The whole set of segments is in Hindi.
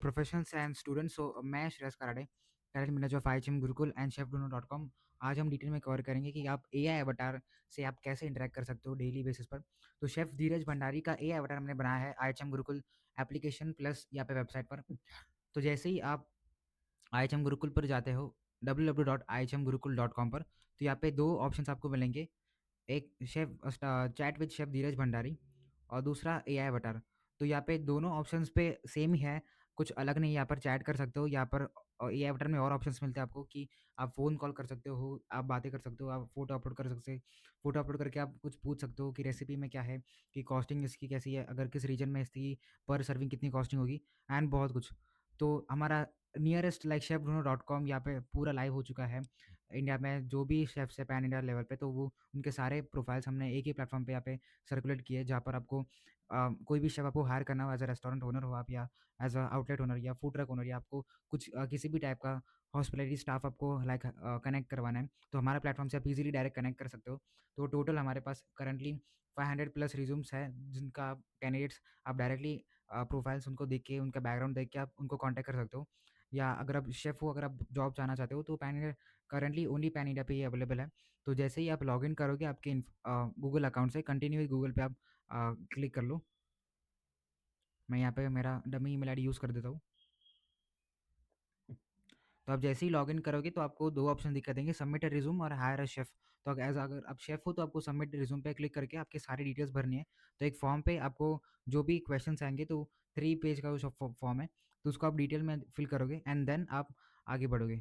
Professionals and students. मैं Shreyas Karade, talent manager of IHM Gurukul and शेफडोनो.com। आज हम डिटेल में कवर करेंगे कि आप एआई अवतार से आप कैसे इंटरेक्ट कर सकते हो डेली बेसिस पर। तो शेफ धीरज भंडारी का एआई अवतार हमने बनाया है आईएचएम गुरुकुल एप्लीकेशन प्लस यहाँ पे वेबसाइट पर। तो जैसे ही आप आईएचएम गुरुकुल पर जाते हो www.ihmgurukul.com पर, तो यहाँ पे दो ऑप्शंस आपको मिलेंगे। एक शेफ चैट विद शेफ धीरज भंडारी और दूसरा एआई अवतार। तो यहाँ पे दोनों ऑप्शंस पे सेम ही है, कुछ अलग नहीं। यहाँ पर चैट कर सकते हो, यहाँ पर एआई अवतार में और ऑप्शंस मिलते हैं आपको कि आप फ़ोन कॉल कर सकते हो, आप बातें कर सकते हो, आप फ़ोटो अपलोड कर सकते हो। फ़ोटो अपलोड करके आप कुछ पूछ सकते हो कि रेसिपी में क्या है, कि कॉस्टिंग इसकी कैसी है, अगर किस रीजन में इसकी पर सर्विंग कितनी कॉस्टिंग होगी, एंड बहुत कुछ। तो हमारा नियरेस्ट लाइक शेफडोनो.com यहाँ पे पूरा लाइव हो चुका है। इंडिया में जो भी शेफ्स है पैन इंडिया लेवल पे, तो वो उनके सारे प्रोफाइल्स हमने एक ही प्लेटफॉर्म पे यहाँ पे सर्कुलेट किए, जहाँ पर आपको कोई भी शेफ आपको हायर करना हो, एज अ रेस्टोरेंट ओनर हो आप, या एज अ आउटलेट ओनर या फूड ट्रक ओनर, या आपको कुछ किसी भी टाइप का हॉस्पिटलिटी स्टाफ आपको लाइक कनेक्ट करवाना है, तो हमारे प्लेटफॉर्म से आप इजीली डायरेक्ट कनेक्ट कर सकते हो। तो टोटल हमारे पास करंटली 500 प्लस रिज्यूम्स है, जिनका कैंडिडेट्स आप डायरेक्टली प्रोफाइल्स उनको देख के, उनका बैकग्राउंड देख के आप उनको कॉन्टैक्ट कर सकते हो। या अगर आप शेफ़ हो, अगर आप जॉब चाहना चाहते हो, तो pan India currently only pan India पे ही अवेलेबल है। तो जैसे ही आप लॉगिन करोगे आपके गूगल अकाउंट से, कंटिन्यू विद गूगल पे आप क्लिक कर लो। मैं यहाँ पे मेरा डमी ईमेल आईडी यूज़ कर देता हूँ। तो आप जैसे ही लॉगिन करोगे तो आपको दो ऑप्शन दिखा देंगे, सबमिट अ रिज्यूम और हायर अ शेफ़। तो अगर आप शेफ़ हो तो आपको सबमिट रिज्यूम पे क्लिक करके आपकी सारी डिटेल्स भरनी है। तो एक फॉर्म पे आपको जो भी क्वेश्चंस आएंगे, तो 3 पेज का जो फॉर्म है, तो उसको आप डिटेल में फिल करोगे एंड देन आप आगे बढ़ोगे।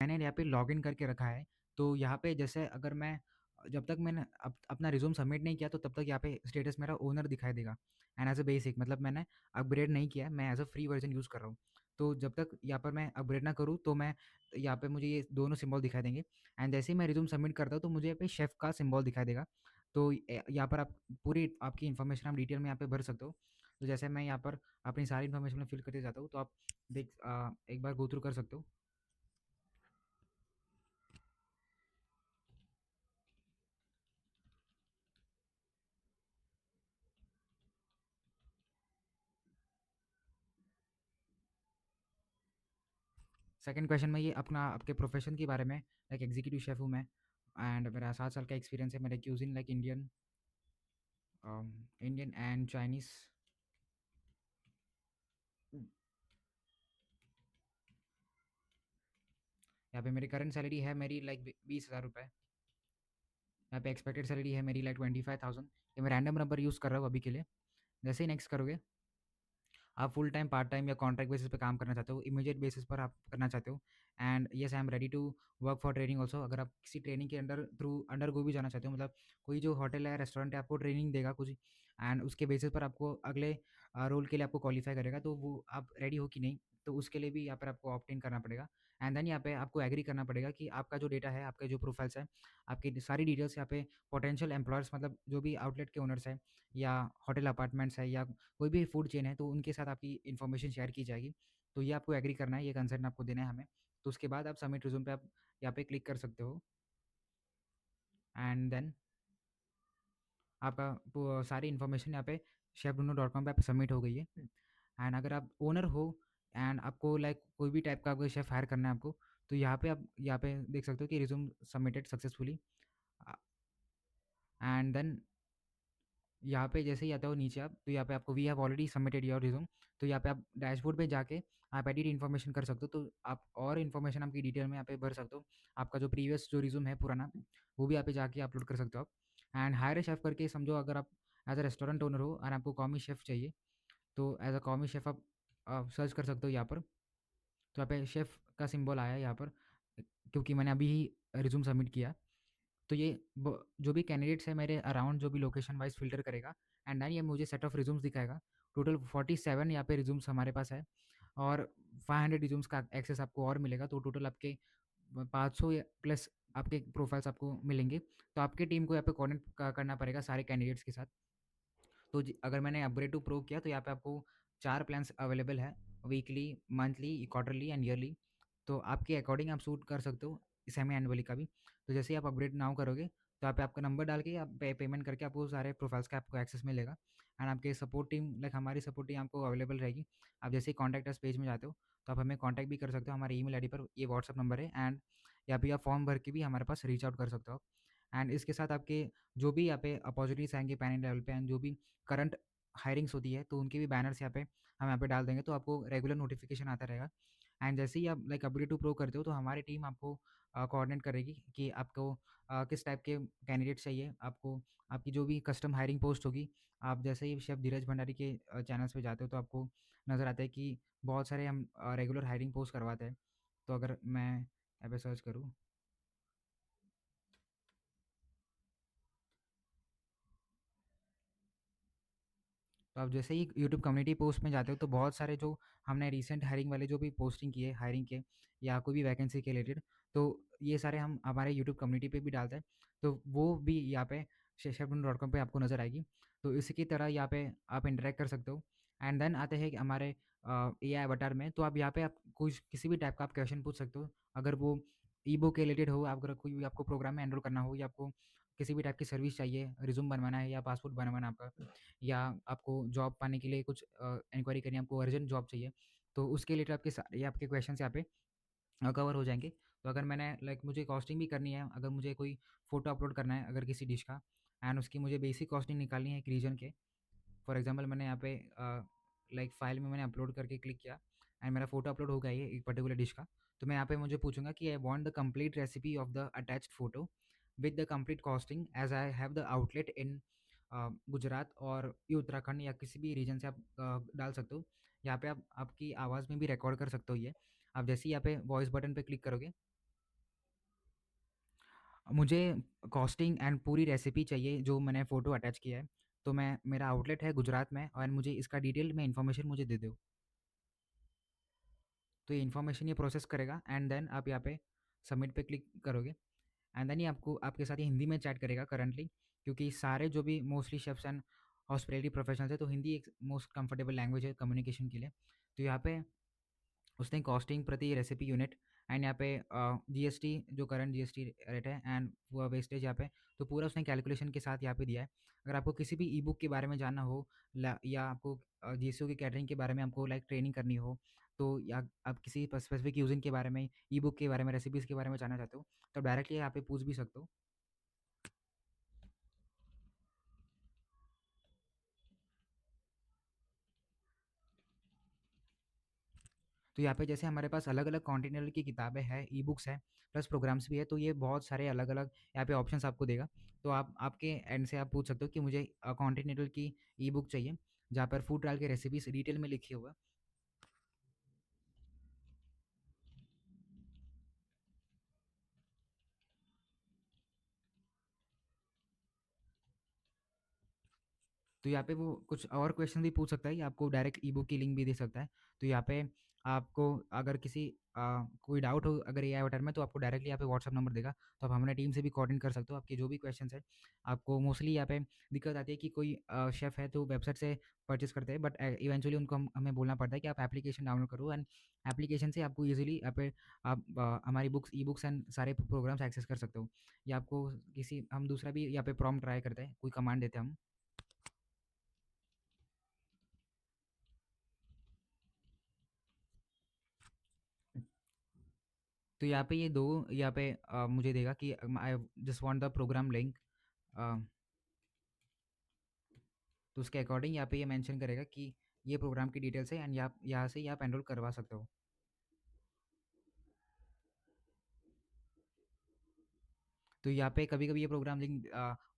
मैंने यहाँ पे लॉगिन करके रखा है। तो यहाँ पे जैसे अगर मैं जब तक मैंने अपना रिज्यूम सबमिट नहीं किया, तो तब तक यहाँ पे स्टेटस मेरा ओनर दिखाई देगा। एंड एज अ बेसिक मतलब मैंने अपग्रेड नहीं किया है, मैं as a free version use कर रहा हूँ। तो जब तक यहाँ पर मैं अपग्रेड ना करूँ, तो मैं यहाँ पे मुझे ये दोनों सिंबल दिखाई देंगे। एंड जैसे ही मैं रिज्यूम सबमिट करता हूँ, तो मुझे यहाँ पे शेफ़ का सिंबल दिखाई देगा। तो यहाँ पर आप पूरी आपकी इन्फॉर्मेशन आप डिटेल में यहाँ पे भर सकते हो। तो जैसे मैं यहाँ पर अपनी सारी इन्फॉर्मेशन में फिल करते जाता हूँ, तो आप एक बार गो थ्रू कर सकते हो। सेकंड क्वेश्चन में ये अपना आपके प्रोफेशन के बारे में, लाइक एग्जीक्यूटिव शेफ हूँ मैं, एंड मेरा 7 साल का एक्सपीरियंस है। मेरा cuisine like Indian, Indian and Chinese. यहाँ पे मेरी करंट सैलरी है मेरी लाइक 20,000 रुपये। यहाँ पे एक्सपेक्टेड सैलरी है मेरी लाइक 25,000। ये मैं रैंडम नंबर यूज़ कर रहा हूँ अभी के लिए। जैसे ही नेक्स्ट करोगे, आप फुल टाइम, पार्ट टाइम या कॉन्ट्रैक्ट बेसिस पे काम करना चाहते हो, इमीडिएट बेसिस पर आप करना चाहते हो, and yes I am ready to work for training also. अगर आप किसी ट्रेनिंग के अंडर गो भी जाना चाहते हो, मतलब कोई जो होटल है, रेस्टोरेंट है, आपको ट्रेनिंग देगा कुछ, एंड उसके बेसिस पर आपको अगले रोल के लिए आपको क्वालिफाई करेगा, तो वो आप रेडी हो कि नहीं, तो उसके लिए भी यहाँ पर आपको ऑप्ट इन करना पड़ेगा। एंड देन यहाँ पे आपको एग्री करना पड़ेगा कि आपका जो डेटा है, आपके जो प्रोफाइल्स है, आपकी सारी डिटेल्स यहाँ पे पोटेंशियल एम्प्लॉयर्स, मतलब जो भी आउटलेट के ओनर्स हैं, या होटल अपार्टमेंट्स है, या कोई भी फूड चेन है, तो उनके साथ आपकी इन्फॉर्मेशन शेयर की जाएगी। तो ये आपको एग्री करना है, ये कंसेंट आपको देना है हमें। तो उसके बाद आप सबमिट रिज्यूम पे आप यहाँ पे क्लिक कर सकते हो, एंड देन आपका सारी इन्फॉर्मेशन यहाँ पे chefduno.com पे आप सबमिट हो गई है। एंड अगर आप ओनर हो एंड आपको लाइक कोई भी टाइप का कोई शेफ़ हायर करना है आपको, तो यहाँ पे आप यहाँ पे देख सकते हो कि resume submitted successfully. And then यहाँ पे जैसे ही आता हो नीचे आप, तो यहाँ पे आपको we have already submitted your resume. तो यहाँ पे आप डैशबोर्ड पे जाके आप एडिट इन्फॉर्मेशन कर सकते हो, तो आप और इन्फॉर्मेशन आपकी डिटेल में यहाँ पे भर सकते हो। आपका जो प्रीवियस जो रिज्यूम है पुराना, वो भी यहाँ पे जाके अपलोड कर सकते हो आप। एंड हायर ए शेफ़ करके समझो, अगर आप एज अ रेस्टोरेंट ओनर हो और आपको कॉमी शेफ़ चाहिए, तो एज अ कॉमी शेफ़ आप सर्च कर सकते हो यहाँ पर। तो यहाँ पे शेफ़ का सिंबल आया है यहाँ पर, क्योंकि मैंने अभी ही रिज्यूम सबमिट किया। तो ये जो भी कैंडिडेट्स है मेरे अराउंड, जो भी लोकेशन वाइज फ़िल्टर करेगा, एंड देन ये मुझे सेट ऑफ रिज्यूम्स दिखाएगा। टोटल 47 यहाँ पे रिज्यूम्स हमारे पास है, और 500 रिज्यूम्स का एक्सेस आपको और मिलेगा। तो टोटल आपके 500 या प्लस आपके प्रोफाइल्स आपको मिलेंगे। तो आपकी टीम को यहाँ पे कोऑर्डिनेट करना पड़ेगा सारे कैंडिडेट्स के साथ। तो अगर मैंने अपग्रेड टू प्रो किया, तो यहाँ पे आपको 4 प्लान्स अवेलेबल है, weekly, monthly, quarterly and yearly. तो आपके अकॉर्डिंग आप सूट कर सकते हो सेमी एनुअली का भी। तो जैसे ही आप अपग्रेड नाउ करोगे, तो यहाँ पे आपका नंबर डाल के आप पेमेंट करके आपको सारे प्रोफाइल्स का आपको एक्सेस मिलेगा। एंड आपके सपोर्ट टीम लाइक हमारी सपोर्ट टीम आपको अवेलेबल रहेगी। आप जैसे ही कॉन्टैक्ट अस पेज में जाते हो तो आप हमें कॉन्टैक्ट भी कर सकते हो, हमारे ईमेल आईडी पर ये व्हाट्सअप नंबर है, एंड या फिर आप फॉर्म भर के भी हमारे पास रीच आउट कर सकते हो। एंड इसके साथ आपके जो भी यहाँ पे अपॉर्चुनिटीज़ आएँगे पैन इंडिया लेवल पे, एंड जो भी करंट हायरिंग्स होती है तो उनके भी बैनर्स यहाँ पे हम यहाँ पे डाल देंगे, तो आपको रेगुलर नोटिफिकेशन आता रहेगा। एंड जैसे ही आप लाइक अपग्रेड टू प्रो करते हो तो हमारी टीम आपको कोऑर्डिनेट करेगी कि आपको किस टाइप के कैंडिडेट चाहिए, आपको आपकी जो भी कस्टम हायरिंग पोस्ट होगी। आप जैसे ही शेफ़ धीरज भंडारी के चैनल्स पे जाते हो तो आपको नज़र आता है कि बहुत सारे हम रेगुलर हायरिंग पोस्ट करवाते हैं। तो अगर मैं यहाँ पे सर्च करूँ, तो आप जैसे ही यूट्यूब कम्युनिटी पोस्ट में जाते हो तो बहुत सारे जो हमने रिसेंट हायरिंग वाले जो भी पोस्टिंग किए हायरिंग के या कोई भी वैकेंसी के रिलेटेड, तो ये सारे हम हमारे यूट्यूब कम्युनिटी पे भी डालते हैं। तो वो भी यहाँ पे शेफडून.com पे आपको नज़र आएगी। तो इसी की तरह यहाँ पे आप इंटरेक्ट कर सकते हो। एंड देन आते हैं कि हमारे ए आई अवतार में, तो आप यहाँ पे आप कुछ किसी भी टाइप का आप क्वेश्चन पूछ सकते हो। अगर वो ई बुक के रिलेटेड हो, अगर कोई भी आपको प्रोग्राम में एनरोल करना हो, या आपको किसी भी टाइप की सर्विस चाहिए, रिज्यूम बनवाना है या पासपोर्ट बनवाना है आपका, या आपको जॉब पाने के लिए कुछ इंक्वायरी करनी है, आपको अर्जेंट जॉब चाहिए, तो उसके रिलेटेड आपके सारे आपके क्वेश्चंस यहाँ पे कवर हो जाएँगे। तो अगर मैंने लाइक मुझे कॉस्टिंग भी करनी है, अगर मुझे कोई फ़ोटो अपलोड करना है अगर किसी डिश का, एंड उसकी मुझे बेसिक कॉस्टिंग निकालनी है एक रीजन के। फॉर एग्ज़ाम्पल मैंने यहाँ पे लाइक फ़ाइल में मैंने अपलोड करके क्लिक किया, एंड मेरा फ़ोटो अपलोड हो गया है एक पर्टिकुलर डिश का। तो मैं यहाँ पे मुझे पूछूँगा कि I want the complete recipe of the attached photo with the complete costing as I have the outlet in Gujarat और ये उत्तराखंड, या किसी भी रीजन से आप डाल सकते हो। यहाँ पे आप आपकी आवाज़ में भी रिकॉर्ड कर सकते हो ये। आप जैसे ही यहाँ पे वॉइस बटन पे क्लिक करोगे, मुझे कॉस्टिंग एंड पूरी रेसिपी चाहिए जो मैंने फ़ोटो अटैच किया है। तो मैं मेरा आउटलेट है गुजरात में, और मुझे इसका डिटेल में इन्फॉर्मेशन मुझे दे दो। तो ये इन्फॉर्मेशन ये प्रोसेस करेगा, एंड देन आप यहाँ पे सबमिट पे क्लिक करोगे, एंड देन ये आपको आपके साथ ये हिंदी में चैट करेगा करंटली, क्योंकि सारे जो भी mostly chefs and hospitality professionals है, तो हिंदी एक मोस्ट कंफर्टेबल लैंग्वेज है कम्युनिकेशन के लिए। तो यहाँ पे उसने कॉस्टिंग प्रति रेसिपी यूनिट, एंड यहाँ पे जीएसटी जो करंट जीएसटी रेट है, एंड वो वेस्टेज यहाँ पे, तो पूरा उसने कैलकुलेशन के साथ यहाँ पे दिया है। अगर आपको किसी भी ई बुक के बारे में जानना हो, या आपको जीएसटी की कैटरिंग के बारे में आपको लाइक ट्रेनिंग करनी हो, तो या आप किसी स्पेसिफिक यूजिंग के बारे में, ई बुक के बारे में, रेसिपीज़ के बारे में जानना चाहते हो, तो डायरेक्टली यहाँ पे पूछ भी सकते हो। तो यहाँ पे जैसे हमारे पास अलग-अलग कॉन्टिनेंटल की किताबें हैं, ई-बुक्स हैं, प्लस प्रोग्राम्स भी है, तो ये बहुत सारे अलग-अलग यहाँ पे ऑप्शंस आपको देगा। तो आप आपके एंड से आप पूछ सकते हो कि मुझे कॉन्टिनेंटल की ई-बुक चाहिए, जहाँ पर फूड ट्रायल की रेसिपीज़ डिटेल में लिखी हुआ है। तो यहाँ पे वो कुछ और क्वेश्चन भी पूछ सकता है, या आपको डायरेक्ट ई-बुक की लिंक भी दे सकता है। तो यहाँ पे आपको अगर किसी कोई डाउट हो अगर एआई अवतार में, तो आपको डायरेक्टली यहाँ पे व्हाट्सएप नंबर देगा, तो आप हमारे टीम से भी कोऑर्डिनेट कर सकते हो आपके जो भी क्वेश्चंस है। आपको मोस्टली यहाँ पे दिक्कत आती है कि कोई शेफ़ है तो वेबसाइट से परचेज़ करते हैं, बट इवेंचुअली उनको हमें बोलना पड़ता है कि आप एप्लीकेशन डाउनलोड करो, एंड एप्लीकेशन से आपको ईज़िली यहाँ पे आप हमारी बुक्स ई-बुक्स एंड सारे प्रोग्राम्स एक्सेस कर सकते हो। या आपको किसी हम दूसरा भी यहाँ पे प्रॉम्प्ट ट्राई करते हैं, कोई कमांड देते हैं हम। तो यहाँ पे ये 2 यहाँ पे मुझे देगा कि I just want the program link, uh, तो उसके अकॉर्डिंग यहाँ पे ये मेंशन करेगा कि ये प्रोग्राम की डिटेल्स है, एंड यहाँ से ही आप एनरोल करवा सकते हो। तो यहाँ पे कभी-कभी ये प्रोग्राम लिंक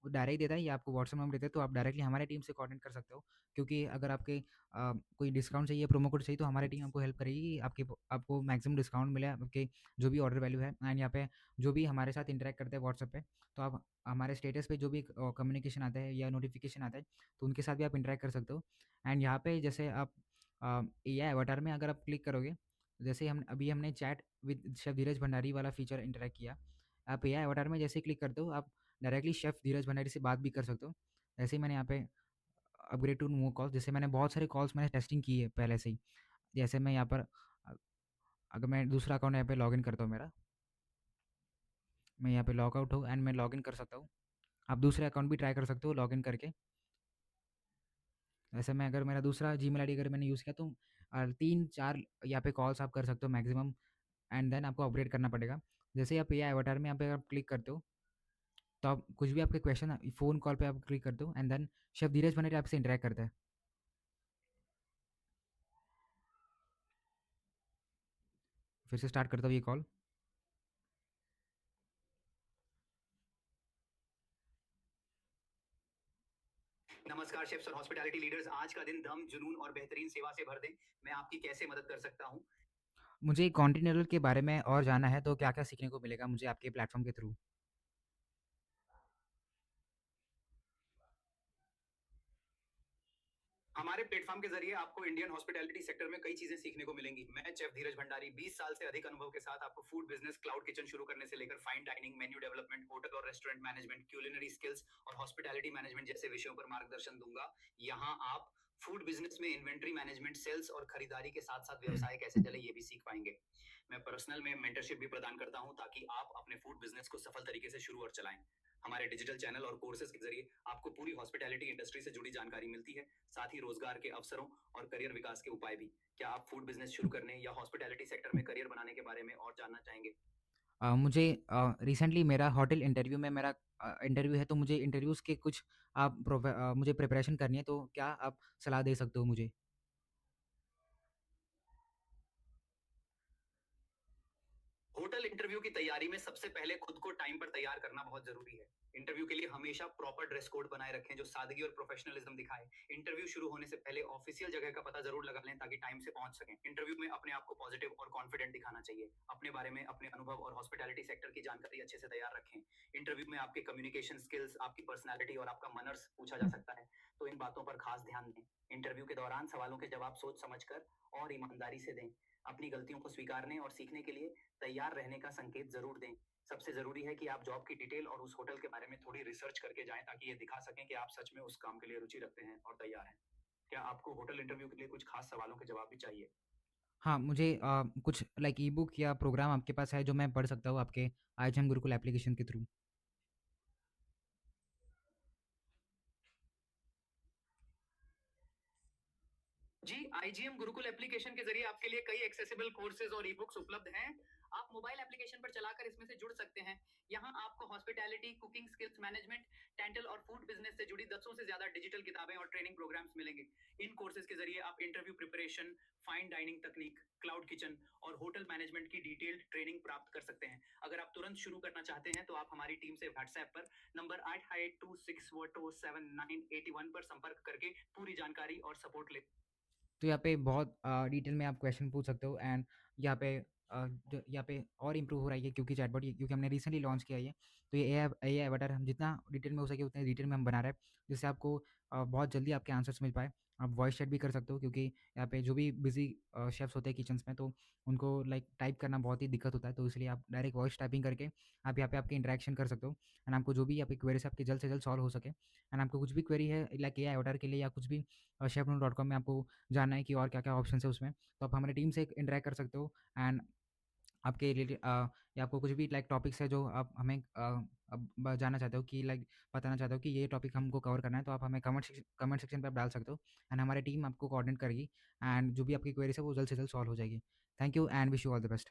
वो डायरेक्ट देता है या आपको व्हाट्सएप नंबर देता है, तो आप डायरेक्टली हमारे टीम से कोऑर्डिनेट कर सकते हो। क्योंकि अगर आपके कोई डिस्काउंट चाहिए, प्रोमो कोड चाहिए, तो हमारी टीम आपको हेल्प करेगी कि आपको मैक्सिमम डिस्काउंट मिले आपके जो भी ऑर्डर वैल्यू है। एंड यहाँ पे जो भी हमारे साथ इंटरैक्ट करते हैं व्हाट्सएप पे, तो आप हमारे स्टेटस पे जो भी कम्युनिकेशन आता है या नोटिफिकेशन आता है, तो उनके साथ भी आप इंटरैक्ट कर सकते हो। एंड यहाँ पे जैसे आप एआई अवतार में अगर आप क्लिक करोगे, जैसे हमने चैट विद शेफ धीरज भंडारी वाला फीचर इंटरैक्ट किया, आप एआई अवतार में जैसे ही क्लिक करते हो, आप डायरेक्टली शेफ़ धीरज भंडारी से बात भी कर सकते हो। ऐसे ही मैंने यहाँ पे अपग्रेड टू नो कॉल्स, जैसे मैंने बहुत सारे कॉल्स मैंने टेस्टिंग की है पहले से ही। जैसे मैं यहाँ पर अगर मैं दूसरा अकाउंट यहाँ पे लॉगिन करता हूँ मेरा, मैं यहाँ पे लॉग आउट हूँ एंड मैं लॉगिन कर सकता हूँ। आप दूसरे अकाउंट भी ट्राई कर सकते हो लॉगिन करके। ऐसे में अगर मेरा दूसरा जीमेल आईडी अगर मैंने यूज़ किया तो 3-4 यहाँ पे कॉल्स आप कर सकते हो मैक्सिमम, एंड देन आपको अपग्रेड करना पड़ेगा। जैसे ही आप एआई अवतार में यहाँ पे आप क्लिक करते हो, तो आप कुछ भी आपके क्वेश्चन फ़ोन कॉल पे आप क्लिक करते हो, एंड देन शेफ़ धीरज भंडारी आपसे इंटरैक्ट करता है। फिर से स्टार्ट करता हूँ ये कॉल। नमस्कार शेफ्स और हॉस्पिटैलिटी लीडर्स, आज का दिन दम, जुनून और बेहतरीन सेवा से भर दें। मैं आपकी कैसे मदद कर सकता हूँ? मुझे कॉन्टिनेंटल के बारे में और जानना है, तो क्या-क्या सीखने को मिलेगा मुझे आपके प्लेटफ़ॉर्म के थ्रू? हमारे प्लेटफॉर्म के जरिए आपको इंडियन हॉस्पिटैलिटी सेक्टर में कई चीजें सीखने को मिलेंगी। मैं शेफ धीरज भंडारी 20 साल से अधिक अनुभव के साथ आपको फूड बिजनेस, क्लाउड किचन शुरू करने से लेकर fine dining, menu development, hotel और रेस्टोरेंट मैनेजमेंट, क्यूलिनरी स्किल्स और हॉस्पिटैलिटी मैनेजमेंट जैसे विषयों पर मार्गदर्शन दूंगा। यहाँ आप फूड बिजनेस में इन्वेंट्री मैनेजमेंट, सेल्स और खरीदारी के साथ साथ व्यवसाय कैसे चले ये भी सीख पाएंगे। मैं पर्सनल में मेंटरशिप भी प्रदान करता हूं ताकि आप अपने फूड बिजनेस को सफल तरीके से शुरू और चलाएं। हमारे डिजिटल चैनल और कोर्सेज के जरिए आपको पूरी हॉस्पिटैलिटी इंडस्ट्री से जुड़ी जानकारी मिलती है, साथ ही रोजगार के अवसरों और करियर विकास के उपाय भी। क्या आप फूड बिजनेस शुरू करने या हॉस्पिटैलिटी सेक्टर में करियर बनाने के बारे में और जानना चाहेंगे? मुझे रिसेंटली मेरा होटल इंटरव्यू में मेरा इंटरव्यू है, तो मुझे इंटरव्यूज़ के कुछ मुझे प्रिपरेशन करनी है, तो क्या आप सलाह दे सकते हो मुझे? होटल इंटरव्यू की तैयारी में सबसे पहले खुद को टाइम पर तैयार करना बहुत जरूरी है। इंटरव्यू के लिए हमेशा प्रॉपर ड्रेस कोड बनाए रखें जो सादगी और प्रोफेशनलिज्म दिखाए। इंटरव्यू शुरू होने से पहले ऑफिशियल जगह का पता जरूर लगा लें ताकि टाइम से पहुंच सकें। इंटरव्यू में अपने आप को पॉजिटिव और कॉन्फिडेंट दिखाना चाहिए। अपने बारे में, अपने अनुभव और हॉस्पिटैलिटी सेक्टर की जानकारी अच्छे से तैयार रखें। इंटरव्यू में आपके कम्युनिकेशन स्किल्स, आपकी पर्सनैलिटी और आपका मनर्स पूछा जा सकता है, तो इन बातों पर खास ध्यान दें। इंटरव्यू के दौरान सवालों के जवाब सोच समझकर और ईमानदारी से दें। अपनी गलतियों को स्वीकारने और सीखने के लिए तैयार रहने का संकेत जरूर दें। सबसे जरूरी है कि आप जॉब की डिटेल और उस होटल के बारे में थोड़ी रिसर्च करके जाएं ताकि ये दिखा सकें कि आप सच में उस काम के लिए रुचि रखते हैं और तैयार हैं। क्या आपको होटल इंटरव्यू के लिए कुछ खास सवालों के जवाब भी चाहिए? हाँ, मुझे कुछ लाइक ई-बुक या प्रोग्राम आपके पास है जो मैं पढ़ सकता हूँ आपके आईजीएम गुरुकुल एप्लीकेशन के थ्रू? जी, आईजीएम गुरुकुल एप्लीकेशन के जरिए आपके लिए कई एक्सेसिबल कोर्सेज और ई बुक्स उपलब्ध हैं। आप मोबाइल एप्लीकेशन पर चलाकर इसमें से जुड़ सकते हैं। यहाँ आपको hospitality, cooking skills management, dental और फूड बिजनेस से जुड़ी दसों से ज्यादा डिजिटल किताबें और ट्रेनिंग प्रोग्राम्स मिलेंगे। इन कोर्सेज के जरिए आप इंटरव्यू प्रिपरेशन, फाइन डाइनिंग तकनीक, क्लाउड किचन और होटल मैनेजमेंट की डिटेल्ड ट्रेनिंग प्राप्त कर सकते हैं। अगर आप तुरंत शुरू करना चाहते हैं तो आप हमारी टीम से व्हाट्सएप पर नंबर 8826479181 पर संपर्क करके पूरी जानकारी और सपोर्ट ले। तो यहाँ पे बहुत डिटेल में आप क्वेश्चन पूछ सकते हो, एंड यहाँ पे जो यहाँ पे और इम्प्रूव हो रहा है ये, क्योंकि चैटबॉट ये क्योंकि हमने रिसेंटली लॉन्च किया है ये। तो ये एआई अवतार हम जितना डिटेल में हो सके उतने डिटेल में हम बना रहे हैं, जिससे आपको बहुत जल्दी आपके आंसर्स मिल पाए। आप वॉइस चैट भी कर सकते हो, क्योंकि यहाँ पे जो भी बिज़ी शेफ़्स होते हैं किचन्स में, तो उनको लाइक टाइप करना बहुत ही दिक्कत होता है, तो इसलिए आप डायरेक्ट वॉइस टाइपिंग करके आप यहाँ पे आपके इंटरेक्शन कर सकते हो, एंड आपको जो भी आपकी क्वेरीज़ आपकी जल्द से जल्द सॉल्व हो सके। एंड आपको कुछ भी क्वेरी है लाइक एआई अवतार के लिए या कुछ भी chefnuno.com में आपको जानना है कि और क्या-क्या ऑप्शंस है उसमें, तो आप हमारी टीम से इंटरैक्ट कर सकते हो, एंड आपके रिलेटेड या आपको कुछ भी लाइक टॉपिक्स है जो आप हमें अब जानना चाहते हो कि लाइक बताना चाहते हो कि ये टॉपिक हमको कवर करना है, तो आप हमें कमेंट सेक्शन पे आप डाल सकते हो, एंड हमारी टीम आपको कोऑर्डिनेट करेगी, एंड जो भी आपकी क्वेरीज़ है वो जल्द से जल्द सॉल्व हो जाएगी। Thank you and wish you all the best.